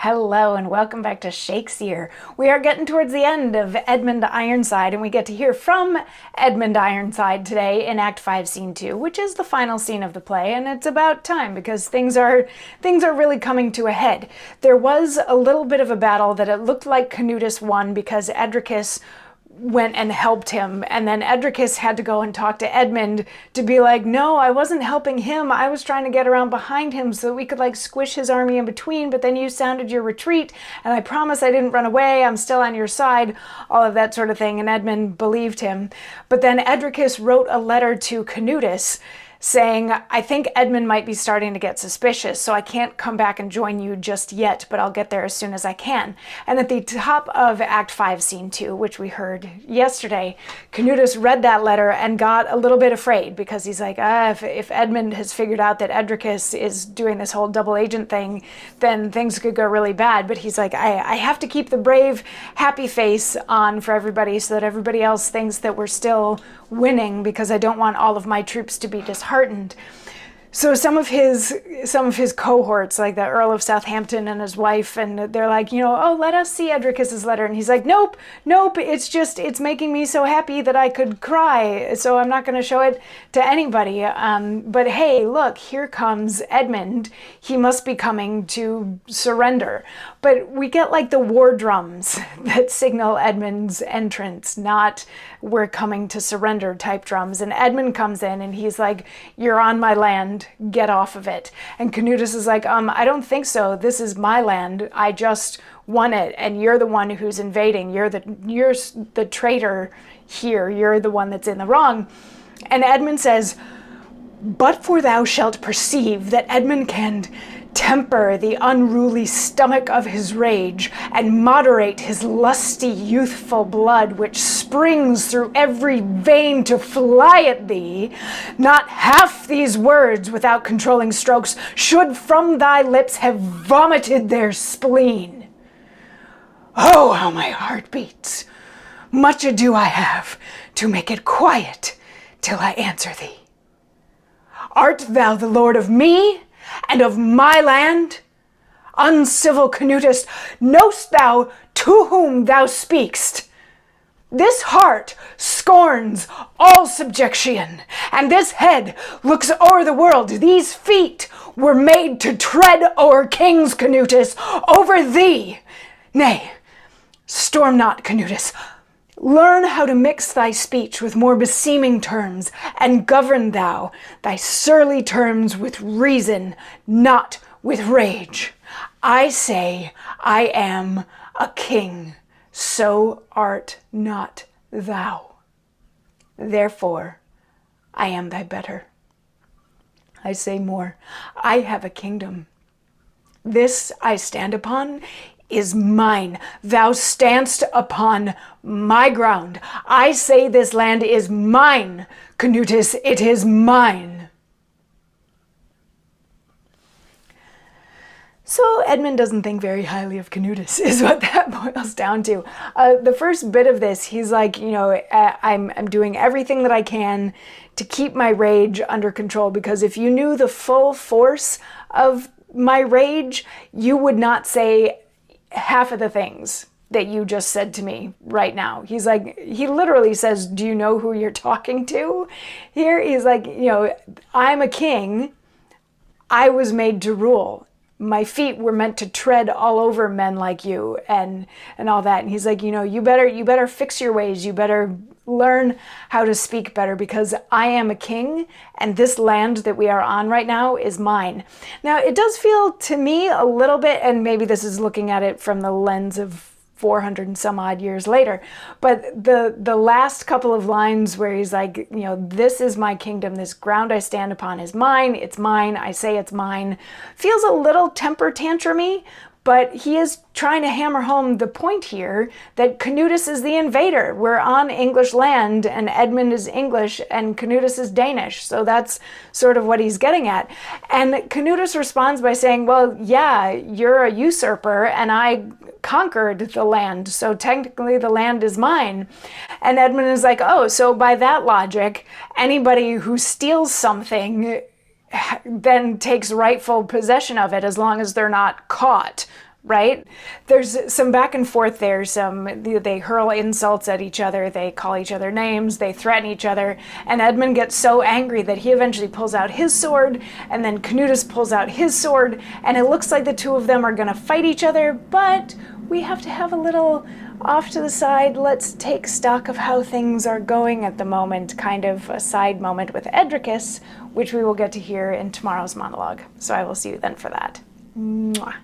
Hello and welcome back to Shakesyear. We are getting towards the end of Edmund Ironside, and we get to hear from Edmund Ironside today in Act 5, Scene 2, which is the final scene of the play, and it's about time because things are really coming to a head. There was a little bit of a battle that it looked like Canutus won because Edricus went and helped him, and then Edricus had to go and talk to Edmund to be like, no, I wasn't helping him, I was trying to get around behind him so that we could like squish his army in between, but then you sounded your retreat and I promise I didn't run away, I'm still on your side, all of that sort of thing, and Edmund believed him. But then Edricus wrote a letter to Canutus saying, I think Edmund might be starting to get suspicious, so I can't come back and join you just yet, but I'll get there as soon as I can. And at the top of Act 5, Scene 2, which we heard yesterday, Canutus read that letter and got a little bit afraid because he's like, if Edmund has figured out that Edricus is doing this whole double agent thing, then things could go really bad. But he's like, I have to keep the brave, happy face on for everybody so that everybody else thinks that we're still winning, because I don't want all of my troops to be disheartened. So some of his cohorts, like the Earl of Southampton and his wife, and they're like, oh, let us see Edricus's letter. And he's like, nope, it's making me so happy that I could cry, so I'm not going to show it to anybody. But hey, look, here comes Edmund. He must be coming to surrender. But we get like the war drums that signal Edmund's entrance, not we're coming to surrender type drums. And Edmund comes in and he's like, you're on my land, get off of it. And Canutus is like, I don't think so. This is my land. I just won it, and you're the one who's invading. You're the traitor here. You're the one that's in the wrong. And Edmund says, but for thou shalt perceive that Edmund can temper the unruly stomach of his rage, and moderate his lusty youthful blood, which springs through every vein to fly at thee. Not half these words without controlling strokes should from thy lips have vomited their spleen. Oh, how my heart beats! Much ado I have to make it quiet till I answer thee. Art thou the lord of me and of my land? Uncivil Canutus, know'st thou to whom thou speakst? This heart scorns all subjection, and this head looks o'er the world. These feet were made to tread o'er kings, Canutus, over thee. Nay, storm not, Canutus. Learn how to mix thy speech with more beseeming terms, and govern thou thy surly terms with reason, not with rage. I say I am a king, so art not thou. Therefore I am thy better. I say more, I have a kingdom. This I stand upon is mine. Thou standst upon my ground. I say this land is mine, Canutus, it is mine. So Edmund doesn't think very highly of Canutus, is what that boils down to. The first bit of this, he's like, I'm doing everything that I can to keep my rage under control, because if you knew the full force of my rage, you would not say half of the things that you just said to me right now. He's like, he literally says, do you know who you're talking to? Here he's like, I'm a king. I was made to rule. My feet were meant to tread all over men like you and all that. And he's like, you better fix your ways. You better learn how to speak better, because I am a king and this land that we are on right now is mine. Now, it does feel to me a little bit, and maybe this is looking at it from the lens of 400 and some odd years later, but the last couple of lines where he's like, this is my kingdom, this ground I stand upon is mine, it's mine, I say it's mine, feels a little temper tantrumy, but he is trying to hammer home the point here that Canutus is the invader. We're on English land, and Edmund is English, and Canutus is Danish. So that's sort of what he's getting at. And Canutus responds by saying, well, yeah, you're a usurper, and I conquered the land, so technically the land is mine. And Edmund is like, oh, so by that logic, anybody who steals something then takes rightful possession of it as long as they're not caught right? There's some back and forth there. They hurl insults at each other, they call each other names, they threaten each other, and Edmund gets so angry that he eventually pulls out his sword, and then Canutus pulls out his sword, and it looks like the two of them are gonna fight each other, but we have to have a little off to the side, let's take stock of how things are going at the moment, kind of a side moment with Edricus, which we will get to hear in tomorrow's monologue. So I will see you then for that. Mwah.